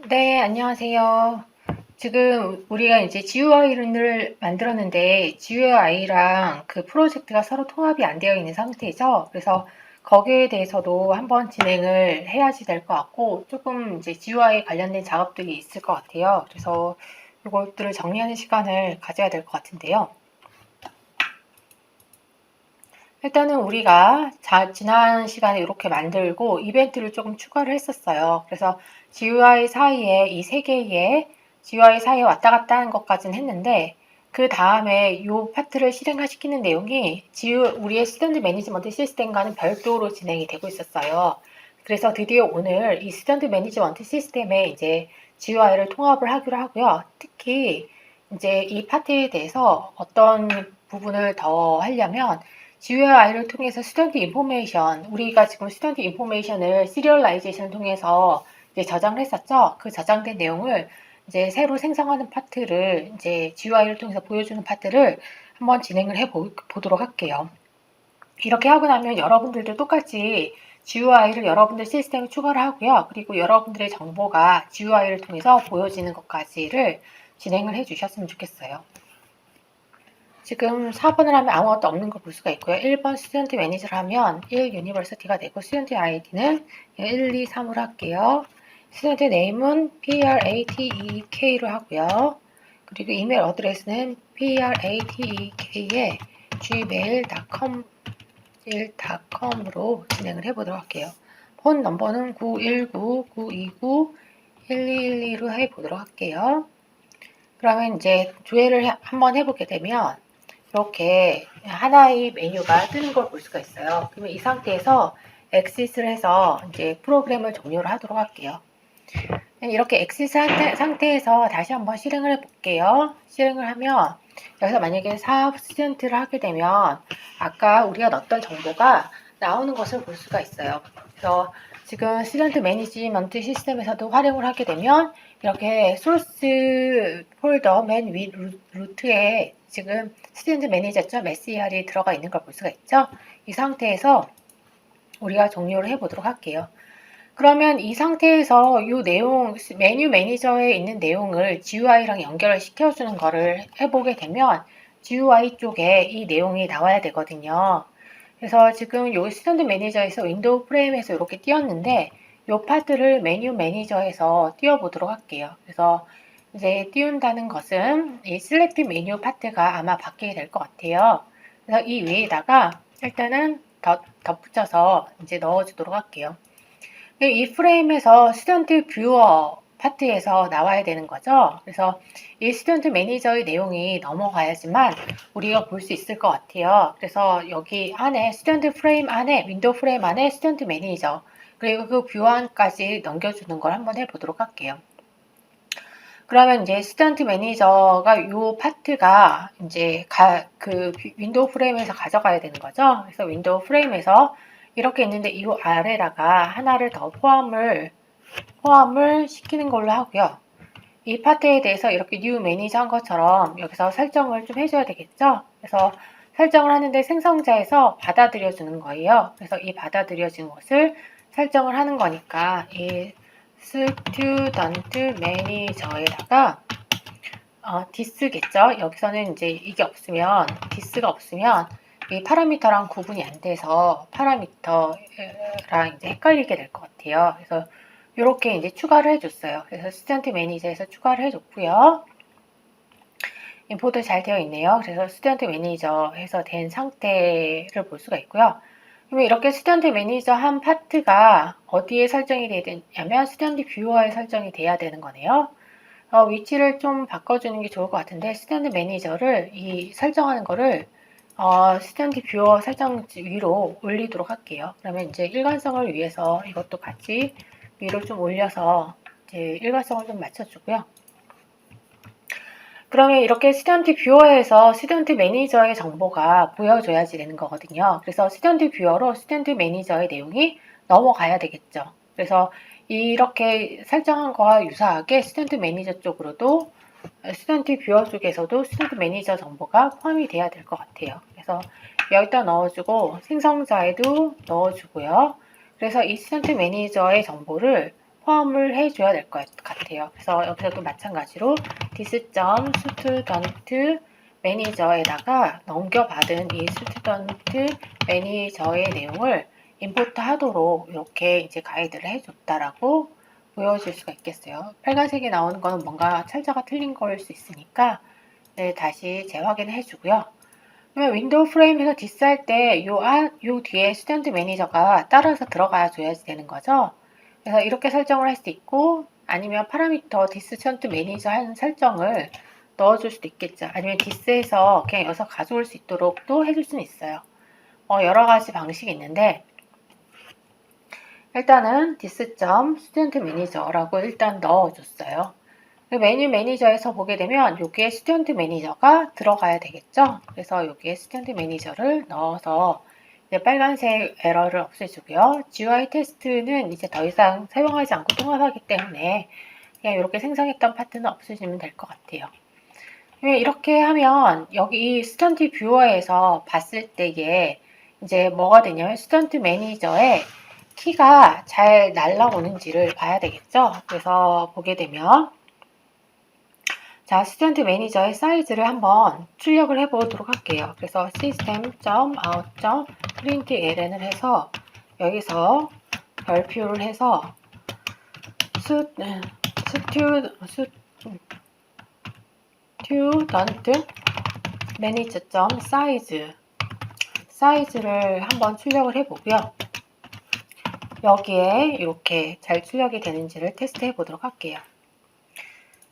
네, 안녕하세요. 지금 우리가 이제 GUI를 만들었는데 GUI랑 그 프로젝트가 서로 통합이 안 되어 있는 상태죠. 그래서 거기에 대해서도 한번 진행을 해야지 될 것 같고 조금 이제 GUI 관련된 작업들이 있을 것 같아요. 그래서 이것들을 정리하는 시간을 가져야 될 것 같은데요. 일단은 우리가 지난 시간에 이렇게 만들고 이벤트를 조금 추가를 했었어요. 그래서 GUI 사이에 이 세 개의 GUI 사이에 왔다 갔다 하는 것까지는 했는데 그 다음에 이 파트를 실행시키는 내용이 우리의 스튜던트 매니지먼트 시스템과는 별도로 진행이 되고 있었어요. 그래서 드디어 오늘 이 스튜던트 매니지먼트 시스템에 이제 GUI를 통합을 하기로 하고요. 특히 이제 이 파트에 대해서 어떤 부분을 더 하려면 GUI를 통해서 스튜던트 인포메이션, 우리가 지금 스튜던트 인포메이션을 시리얼라이제이션을 통해서 이제 저장을 했었죠. 그 저장된 내용을 이제 새로 생성하는 파트를 이제 GUI를 통해서 보여주는 파트를 한번 진행을 보도록 할게요. 이렇게 하고 나면 여러분들도 똑같이 GUI를 여러분들 시스템에 추가를 하고요. 그리고 여러분들의 정보가 GUI를 통해서 보여지는 것까지를 진행을 해 주셨으면 좋겠어요. 지금 4번을 하면 아무것도 없는 걸 볼 수가 있고요. 1번 스튜던트 매니저를 하면 1 유니버시티가 되고 스튜던트 아이디는 1, 2, 3으로 할게요. 스튜던트 네임은 pratek로 하고요. 그리고 이메일 어드레스는 pratek의 gmail.com으로 진행을 해보도록 할게요. 폰 넘버는 919-929-1212로 해보도록 할게요. 그러면 이제 조회를 한번 해보게 되면 이렇게 하나의 메뉴가 뜨는 걸 볼 수가 있어요. 그러면 이 상태에서 엑시스를 해서 이제 프로그램을 종료를 하도록 할게요. 이렇게 엑시스 상태에서 다시 한번 실행을 해볼게요. 실행을 하면 여기서 만약에 사업 스튜던트를 하게 되면 아까 우리가 넣었던 정보가 나오는 것을 볼 수가 있어요. 그래서 지금 스튜던트 매니지먼트 시스템에서도 활용을 하게 되면 이렇게 소스 폴더 맨 위 루트에 지금 스튜던트 매니저.mer이 들어가 있는 걸 볼 수가 있죠. 이 상태에서 우리가 종료를 해보도록 할게요. 그러면 이 상태에서 이 내용, 메뉴 매니저에 있는 내용을 GUI랑 연결을 시켜주는 거를 해보게 되면 GUI 쪽에 이 내용이 나와야 되거든요. 그래서 지금 이 스튜던트 매니저에서 윈도우 프레임에서 이렇게 띄웠는데 이 파트를 메뉴 매니저에서 띄워보도록 할게요. 그래서 이제 띄운다는 것은 이 셀렉트 메뉴 파트가 아마 바뀌게 될 것 같아요. 그래서 이 위에다가 일단은 덧붙여서 이제 넣어주도록 할게요. 이 프레임에서 스튜던트 뷰어 파트에서 나와야 되는 거죠. 그래서 이 스튜던트 매니저의 내용이 넘어가야지만 우리가 볼 수 있을 것 같아요. 그래서 여기 안에 스튜던트 프레임 안에 윈도우 프레임 안에 스튜던트 매니저 그리고 그 뷰어까지 넘겨주는 걸 한번 해보도록 할게요. 그러면 이제 스튜던트 매니저가 이 파트가 이제 그 윈도우 프레임에서 가져가야 되는 거죠. 그래서 윈도우 프레임에서 이렇게 있는데 이 아래다가 하나를 더 포함을 시키는 걸로 하고요. 이 파트에 대해서 이렇게 뉴 매니저 한 것처럼 여기서 설정을 좀 해줘야 되겠죠. 그래서 설정을 하는데 생성자에서 받아들여 주는 거예요. 그래서 이 받아들여진 것을 설정을 하는 거니까 이 스튜던트 매니저에다가 디스겠죠. 여기서는 이제 이게 없으면 디스가 없으면 이 파라미터랑 구분이 안 돼서 파라미터랑 이제 헷갈리게 될 것 같아요. 그래서 이렇게 이제 추가를 해줬어요. 그래서 스튜던트 매니저에서 추가를 해줬고요. 임포트 잘 되어 있네요. 그래서 스튜던트 매니저 해서 된 상태를 볼 수가 있고요. 그러면 이렇게 스튜던트 매니저 한 파트가 어디에 설정이 돼야 되냐면 스튜던트 뷰어에 설정이 돼야 되는 거네요. 위치를 좀 바꿔주는 게 좋을 것 같은데 스튜던트 매니저를 이 설정하는 거를 스튜던트 뷰어 설정 위로 올리도록 할게요. 그러면 이제 일관성을 위해서 이것도 같이 위로 좀 올려서 이제 일관성을 좀 맞춰주고요. 그러면 이렇게 스튜던트 뷰어에서 스튜던트 매니저의 정보가 보여줘야지 되는 거거든요. 그래서 스튜던트 뷰어로 스튜던트 매니저의 내용이 넘어가야 되겠죠. 그래서 이렇게 설정한 거와 유사하게 스튜던트 매니저 쪽으로도 스튜던트 뷰어 쪽에서도 스튜던트 매니저 정보가 포함이 돼야 될 것 같아요. 그래서 여기다 넣어주고 생성자에도 넣어주고요. 그래서 이 스튜던트 매니저의 정보를 포함을 해줘야 될 것 같아요. 그래서 여기서도 마찬가지로 this.student 매니저에다가 넘겨받은 이 스튜던트 매니저의 내용을 임포트 하도록 이렇게 이제 가이드를 해줬다라고 보여줄 수가 있겠어요. 빨간색이 나오는 거는 뭔가 철자가 틀린 걸 수 있으니까 네, 다시 재확인을 해주고요. 그러면 윈도우 프레임에서 디스할 때 요 뒤에 스튜던트 매니저가 따라서 들어가 줘야지 되는 거죠. 그래서 이렇게 설정을 할 수도 있고 아니면 파라미터 디스 스튜던트 매니저 하는 설정을 넣어줄 수도 있겠죠. 아니면 디스에서 그냥 여기서 가져올 수 있도록 또 해줄 수는 있어요. 여러 가지 방식이 있는데 일단은 디스.스튜던트 매니저라고 일단 넣어줬어요. 메뉴 매니저에서 보게 되면 여기에 스튜던트 매니저가 들어가야 되겠죠. 그래서 여기에 스튜던트 매니저를 넣어서 이제 빨간색 에러를 없애주고요. GUI 테스트는 이제 더 이상 사용하지 않고 통합하기 때문에 그냥 이렇게 생성했던 파트는 없애주면 될 것 같아요. 이렇게 하면 여기 스튜던트 뷰어에서 봤을 때에 이제 뭐가 되냐면 스튜던트 매니저의 키가 잘 날라오는지를 봐야 되겠죠. 그래서 보게 되면 자, 스튜던트 매니저의 사이즈를 한번 출력을 해보도록 할게요. 그래서 system.out.println을 해서 여기서 별표를 해서 student manager.size 사이즈를 한번 출력을 해보고요. 여기에 이렇게 잘 출력이 되는지를 테스트 해보도록 할게요.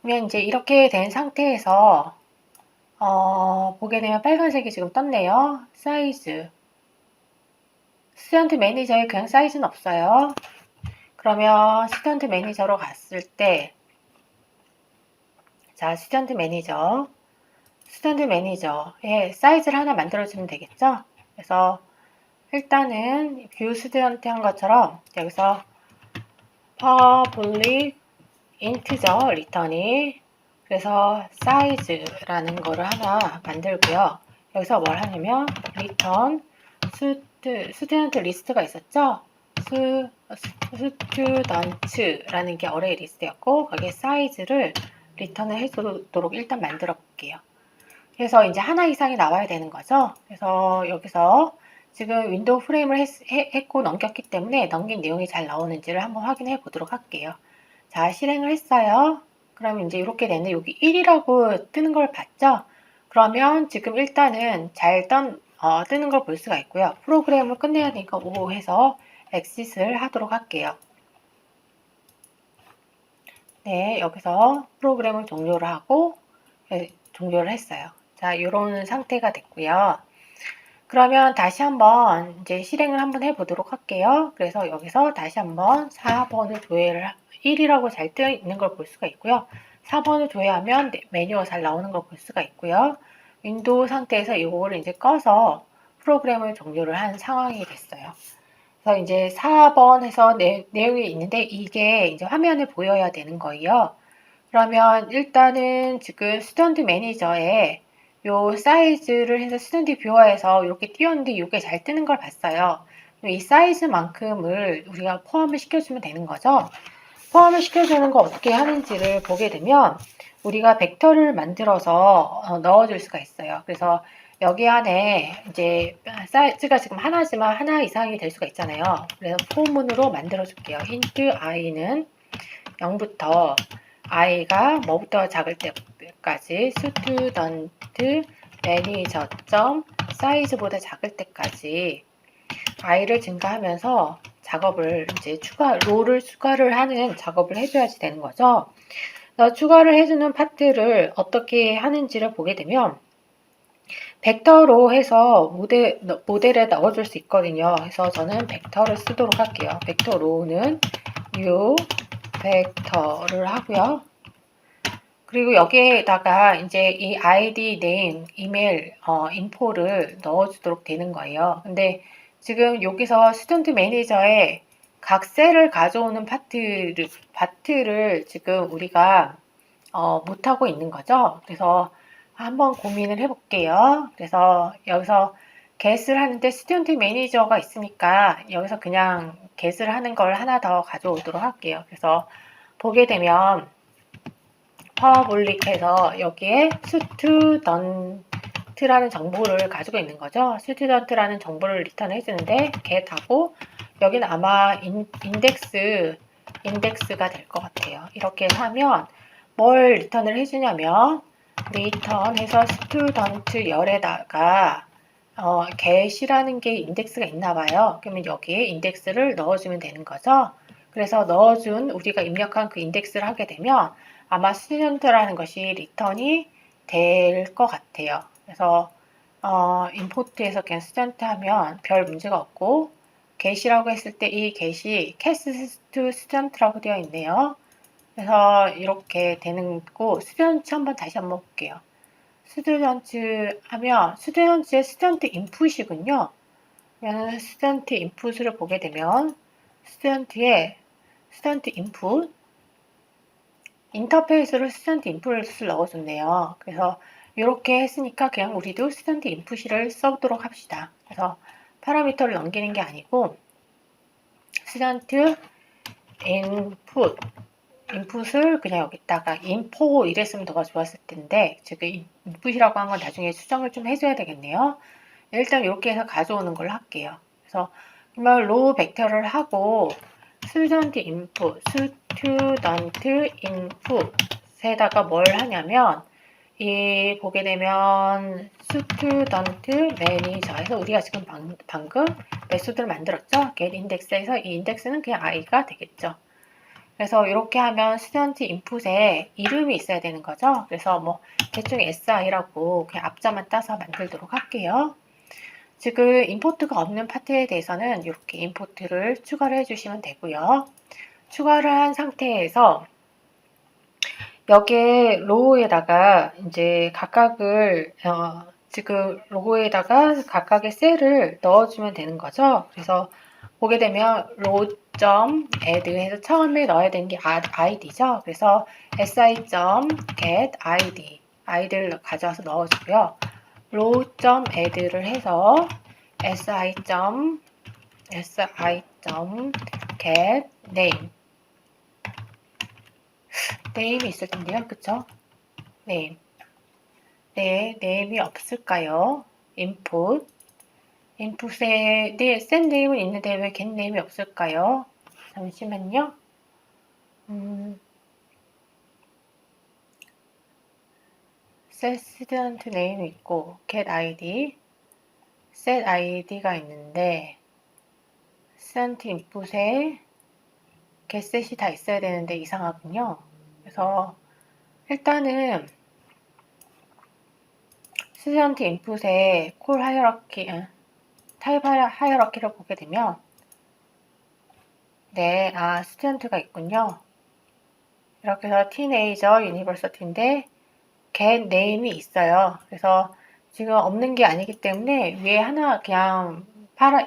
그러면 이제 이렇게 된 상태에서 보게 되면 빨간색이 지금 떴네요. 사이즈 스튜던트 매니저에 그냥 사이즈는 없어요. 그러면 스튜던트 매니저로 갔을 때 자, 스튜던트 매니저의 사이즈를 하나 만들어주면 되겠죠. 그래서 일단은 뷰 스튜던트 한 것처럼 여기서 public integer return이 그래서 size라는 거를 하나 만들고요. 여기서 뭘 하냐면 return 스튜던트 리스트가 있었죠. 스튜던트라는 게 어레이 리스트였고 거기에 사이즈를 리턴을 해주도록 일단 만들어 볼게요. 그래서 이제 하나 이상이 나와야 되는 거죠. 그래서 여기서 지금 윈도우 프레임을 했고 넘겼기 때문에 넘긴 내용이 잘 나오는지를 한번 확인해 보도록 할게요. 자, 실행을 했어요. 그럼 이제 이렇게 되는데 여기 1이라고 뜨는 걸 봤죠? 그러면 지금 일단은 잘 뜨는 걸 볼 수가 있고요. 프로그램을 끝내야 되니까 5 해서 exit을 하도록 할게요. 네, 여기서 프로그램을 종료를 하고 종료를 했어요. 자, 이런 상태가 됐고요. 그러면 다시 한번 이제 실행을 한번 해보도록 할게요. 그래서 여기서 다시 한번 4번을 조회를 1이라고 잘 뜨어 있는 걸 볼 수가 있고요. 4번을 조회하면 메뉴가 잘 나오는 걸 볼 수가 있고요. 윈도우 상태에서 이거를 이제 꺼서 프로그램을 종료를 한 상황이 됐어요. 그래서 이제 4번에서 내용이 있는데 이게 이제 화면에 보여야 되는 거예요. 그러면 일단은 지금 스튜던트 매니저에 요 사이즈를 해서 스튜던트 뷰어에서 이렇게 띄웠는데 이게 잘 뜨는 걸 봤어요. 이 사이즈만큼을 우리가 포함을 시켜주면 되는 거죠. 포함을 시켜주는 거 어떻게 하는지를 보게 되면 우리가 벡터를 만들어서 넣어줄 수가 있어요. 그래서 여기 안에 이제 사이즈가 지금 하나지만 하나 이상이 될 수가 있잖아요. 그래서 포문으로 만들어 줄게요. int i는 0부터 i가 뭐부터 작을 때까지 student manager 사이즈보다 작을 때까지 i를 증가하면서 작업을 이제 롤을 추가를 하는 작업을 해줘야지 되는 거죠. 추가를 해주는 파트를 어떻게 하는지를 보게 되면 벡터로 해서 모델에 넣어줄 수 있거든요. 그래서 저는 벡터를 쓰도록 할게요. 벡터로는 new 벡터를 하고요. 그리고 여기에다가 이제 이 ID, name, 이메일, 인포를 넣어주도록 되는 거예요. 근데 지금 여기서 스튜던트 매니저에 각 셀을 가져오는 파트를 지금 우리가 못하고 있는 거죠. 그래서 한번 고민을 해볼게요. 그래서 여기서 get을 하는데 스튜던트 매니저가 있으니까 여기서 그냥 get을 하는 걸 하나 더 가져오도록 할게요. 그래서 보게 되면 파워블릭해서 여기에 스튜던트라는 정보를 가지고 있는 거죠. 스튜던트라는 정보를 리턴 해주는데 get하고 여기는 아마 인덱스가 될 것 같아요. 이렇게 하면 뭘 리턴을 해주냐면 리턴해서 스튜던트 열에다가 get이라는 게 인덱스가 있나 봐요. 그러면 여기에 인덱스를 넣어주면 되는 거죠. 그래서 넣어준 우리가 입력한 그 인덱스를 하게 되면 아마 스튜던트라는 것이 리턴이 될 것 같아요. 그래서 임포트에서 그냥 스튜던트 하면 별 문제가 없고 get이라고 했을 때 이 get이 cast to student라고 되어 있네요. 그래서 이렇게 되는 거 스튜던트 다시 한번 볼게요. 스튜던트 하면 스튜던트의 스튜던트 인풋이군요. 그러면 스튜던트 인풋을 보게 되면 스튜던트의 스튜던트 인풋 인터페이스로 스튜던트 인풋을 넣어줬네요. 그래서 이렇게 했으니까 그냥 우리도 스튜던트 인풋을 써보도록 합시다. 그래서 파라미터를 넘기는 게 아니고 스튜던트 인풋을 그냥 여기다가 인포 이랬으면 더 좋았을 텐데 지금 인풋이라고 한 건 나중에 수정을 좀 해줘야 되겠네요. 일단 이렇게 해서 가져오는 걸로 할게요. 그래서 그러면 로우 벡터를 하고 스튜던트 인풋에다가 뭘 하냐면 이 보게 되면 스튜던트 매니저에서 우리가 지금 방금 메소드를 만들었죠. get index에서 이 인덱스는 그냥 i가 되겠죠. 그래서 이렇게 하면 스튜던트 인풋에 이름이 있어야 되는 거죠. 그래서 뭐 대충 si라고 그냥 앞자만 따서 만들도록 할게요. 지금 임포트가 없는 파트에 대해서는 이렇게 임포트를 추가를 해주시면 되고요. 추가를 한 상태에서 여기에 로우에다가 이제 각각을 지금 로고에다가 각각의 셀을 넣어주면 되는 거죠. 그래서 보게 되면 row.add 해서 처음에 넣어야 되는 게 id죠. 그래서 si.get id를 가져와서 넣어주고요. row.add를 해서 si.get name이 있을 텐데요. 그쵸? name. 네, name이 없을까요? input에 네, set name은 있는데 왜 get name이 없을까요? 잠시만요. set student name 있고 get id, set id가 있는데 student input에 getset이 다 있어야 되는데 이상하군요. 그래서 일단은 스튜던트 인풋의 콜 하이어라키, 타입 하이어라키를 보게 되면 네, 스튜던트가 있군요. 이렇게 해서 티네이저 유니버시티인데 get name이 있어요. 그래서 지금 없는 게 아니기 때문에 위에 하나 그냥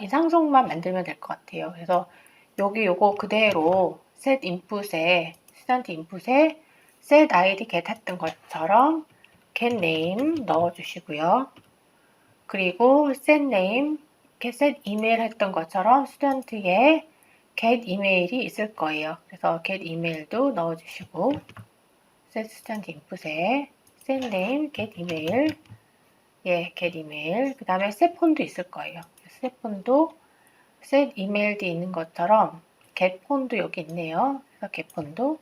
이 상속만 만들면 될 것 같아요. 그래서 여기 요거 그대로 set input에 스튜던트 인풋에 set id get 했던 것처럼 get name 넣어주시고요. 그리고 set name, set email 했던 것처럼 스튜던트에 get email이 있을 거예요. 그래서 get email도 넣어주시고 set student input에 set name, get email, get email. 그 다음에 set phone도 있을 거예요. set phone도 set email도 있는 것처럼 get phone도 여기 있네요. 그래서 get phone도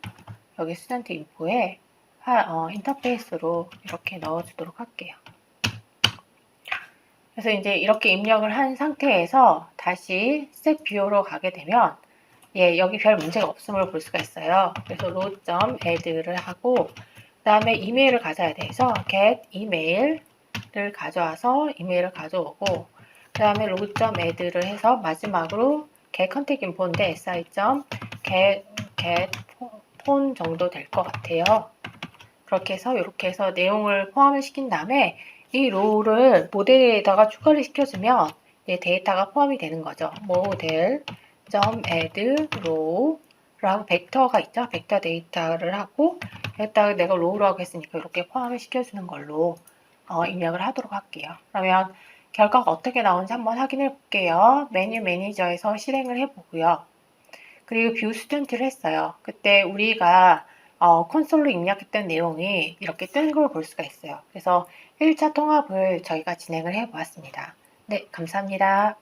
여기 student info에 인터페이스로 이렇게 넣어주도록 할게요. 그래서 이제 이렇게 입력을 한 상태에서 다시 set view로 가게 되면 여기 별 문제가 없음을 볼 수가 있어요. 그래서 row.add를 하고 그 다음에 이메일을 가져야 돼서 get email을 가져와서 이메일을 가져오고 그 다음에 row.add를 해서 마지막으로 get contact info인데 si.get phone 정도 될 것 같아요. 그렇게 해서 이렇게 해서 내용을 포함을 시킨 다음에 이 row를 모델에다가 추가를 시켜주면 데이터가 포함이 되는 거죠. model.add row라고 벡터가 있죠. 벡터 데이터를 하고 여기다가 내가 row라고 했으니까 이렇게 포함을 시켜주는 걸로 입력을 하도록 할게요. 그러면 결과가 어떻게 나오는지 한번 확인해 볼게요. 메뉴 매니저에서 실행을 해보고요. 그리고 뷰 스튜던트를 했어요. 그때 우리가 콘솔로 입력했던 내용이 이렇게 뜨는 걸 볼 수가 있어요. 그래서 1차 통합을 저희가 진행을 해 보았습니다. 네, 감사합니다.